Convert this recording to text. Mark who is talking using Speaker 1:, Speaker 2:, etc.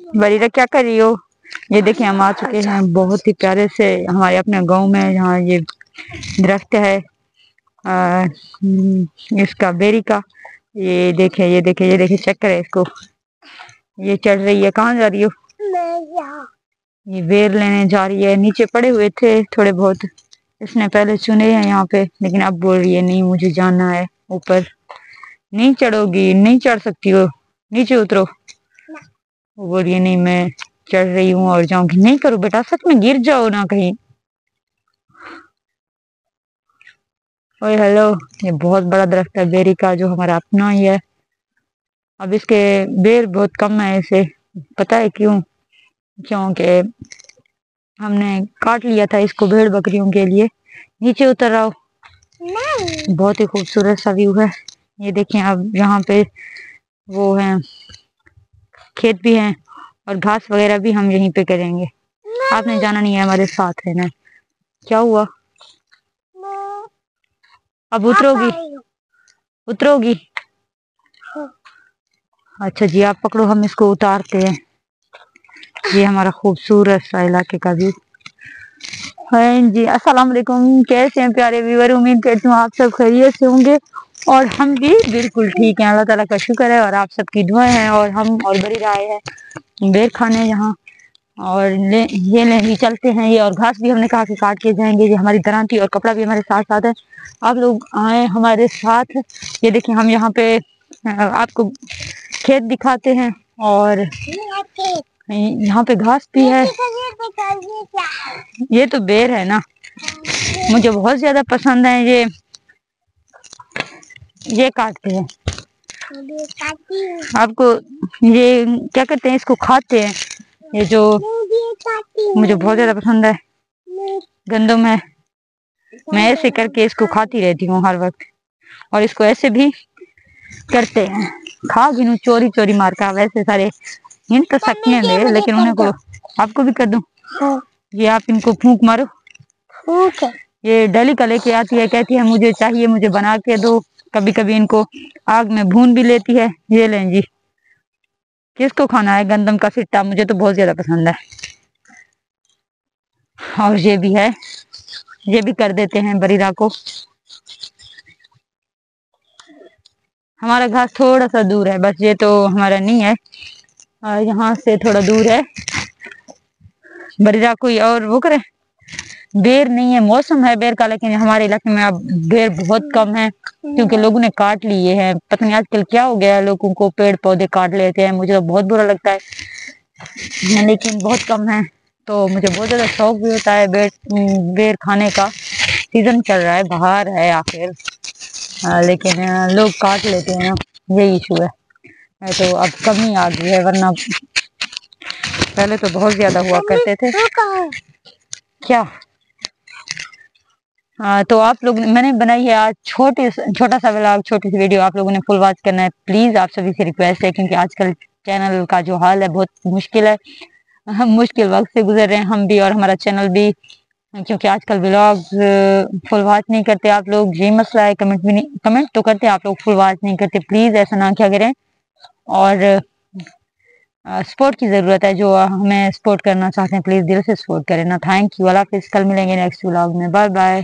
Speaker 1: बरीरा क्या कर रही हो? ये देखिए हम आ चुके हैं बहुत ही प्यारे से हमारे अपने गांव में, जहाँ ये दरख्त है इसका बेरी का। ये देखे ये देखे ये देखे, चेक करे इसको। ये चढ़ रही है। कहाँ जा रही हो? ये बेर लेने जा रही है। नीचे पड़े हुए थे थोड़े बहुत, इसने पहले चुने हैं यहाँ पे, लेकिन अब बोल रही है नहीं मुझे जाना है ऊपर। नहीं चढ़ोगी, नहीं चढ़ सकती हो, नीचे उतरो। वो बोल रही है नहीं मैं चढ़ रही हूँ और जाऊंगी। नहीं करो बेटा, सच में गिर जाओ ना कहीं। ओए हेलो, ये बहुत बड़ा दरख्त है बेरी का, जो हमारा अपना ही है। अब इसके बेर बहुत कम है इसे, पता है क्यों? क्योंकि हमने काट लिया था इसको भेड़ बकरियों के लिए। नीचे उतर आओ। बहुत ही खूबसूरत सा व्यू है। ये देखें, अब यहाँ पे वो है, खेत भी है और घास वगैरह भी हम यहीं पे करेंगे। आपने जाना नहीं है, हमारे साथ है ना। क्या हुआ? अब उतरोगी? उतरोगी? अच्छा जी, आप पकड़ो, हम इसको उतारते हैं। ये हमारा खूबसूरत सा इलाके का व्यू। हाँ जी, अस्सलाम वालेकुम। कैसे हैं प्यारे व्यूअर? उम्मीद करती हूँ आप सब खैरियत से होंगे और हम भी बिल्कुल ठीक हैं। अल्लाह ताला का शुक्र है और आप सबकी दुआएं हैं। और हम और बड़ी राय है बेर खाने यहाँ, और ये ले भी चलते हैं। ये और घास भी हमने कहा कि काट के जाएंगे। ये हमारी दरांती और कपड़ा भी हमारे साथ साथ है। आप लोग आए हमारे साथ। ये देखिए हम यहाँ पे आपको खेत दिखाते हैं और यहाँ पे घास भी है। ये तो बेर है ना, मुझे बहुत ज्यादा पसंद है। ये काटते हैं आपको, ये क्या कहते हैं, इसको खाते हैं। ये जो मुझे बहुत ज्यादा पसंद है, गंदम है। मैं ऐसे करके इसको खाती रहती हूँ हर वक्त, और इसको ऐसे भी करते हैं। खा गिनू चोरी चोरी मार का। वैसे सारे हिंट तो सकने दे, लेकिन उन्हें को आपको भी कर दूं। ये आप इनको फूंक मारो। ये डेली का लेके आती है, कहती है मुझे चाहिए, मुझे बना के दो। कभी कभी इनको आग में भून भी लेती है। ये लें जी, किसको खाना है गंदम का सिट्टा? मुझे तो बहुत ज्यादा पसंद है। और ये भी है, ये भी कर देते हैं बरीरा को। हमारा घास थोड़ा सा दूर है बस, ये तो हमारा नहीं है, यहाँ से थोड़ा दूर है। बरीरा कोई और वो करे। बेर नहीं है, मौसम है बेर का, लेकिन हमारे इलाके में अब बेर बहुत कम है क्योंकि लोगों ने काट लिए हैं। पता नहीं आजकल क्या हो गया है, लोगों को पेड़ पौधे काट लेते हैं। मुझे तो बहुत बुरा लगता है, लेकिन बहुत कम है। तो मुझे बहुत ज्यादा शौक भी होता है बेर खाने का। सीजन चल रहा है, बाहर है आखिर, लेकिन लोग काट लेते हैं ना, यही इशू है। तो अब कमी आ गई है, वरना पहले तो बहुत ज्यादा हुआ करते थे। क्या? तो आप लोग, मैंने बनाई है आज छोटा सा व्लॉग, छोटी सी वीडियो। आप लोगों ने फुल वॉच करना है प्लीज, आप सभी से रिक्वेस्ट है, क्योंकि आजकल चैनल का जो हाल है बहुत मुश्किल है। हम मुश्किल वक्त से गुजर रहे हैं, हम भी और हमारा चैनल भी, क्योंकि आजकल व्लॉग फुल वॉच नहीं करते आप लोग। ये मसला है, कमेंट भी नहीं, कमेंट तो करते हैं आप लोग, फुल वॉच नहीं करते। प्लीज ऐसा ना क्या करें। और सपोर्ट की जरूरत है, जो हमें सपोर्ट करना चाहते हैं प्लीज दिल से सपोर्ट करें ना। थैंक यू, अल्लाह हाफिज़। कल मिलेंगे नेक्स्ट व्लॉग में। Bye bye.